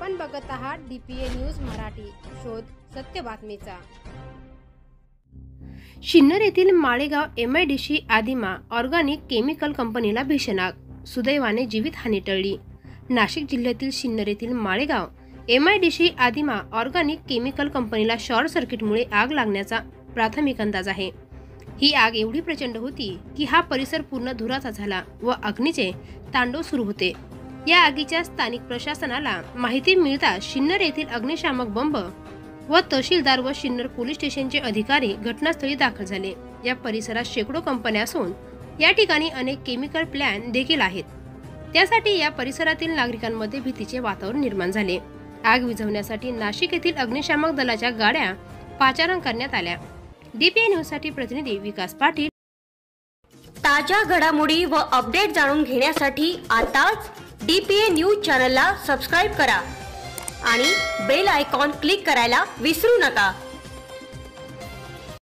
आपण बघत आहात डीपीए न्यूज मराठी, शोध सत्य बातमीचा। सिन्नर येथील Malegaon MIDC Adima organic chemical कंपनीला भीषण आग, सुदैवाने जीवितहानी टळली। नाशिक जिल्ह्यातील सिन्नर येथील Malegaon MIDC Adima organic chemical कंपनीला शॉर्ट सर्किटमुळे आग लागण्याचा प्राथमिक अंदाज आहे। ही आग एवढी प्रचंड होती की हा परिसर पूर्ण धुराचा झाला व अग्नीचे तांडव सुरू होते। या आगीच्या स्थानिक प्रशासनाला माहिती मिळताच सिन्नर येथील अग्निशामक बंब व तहसीलदार व सिन्नर पोलीस स्टेशनचे अधिकारी घटनास्थळी दाखल झाले। या परिसरात शेकडो कंपन्या असून या ठिकाणी अनेक केमिकल प्लॅन्ट देखील आहेत। त्यासाठी या परिसरातील नागरिकांमध्ये भीतीचे वातावरण निर्माण झाले। आग विझवण्यासाठी नाशिक येथील अग्निशामक दलाच्या गाड्या पाचारण करण्यात आल्या। डीपीए न्यूज साठी प्रतिनिधी विकास पाटील। ताज्या घडामोडी व अपडेट जाणून घेण्यासाठी आताच डीपीए न्यूज चॅनलला सबस्क्राइब करा आणि बेल आयकॉन क्लिक करायला विसरू नका।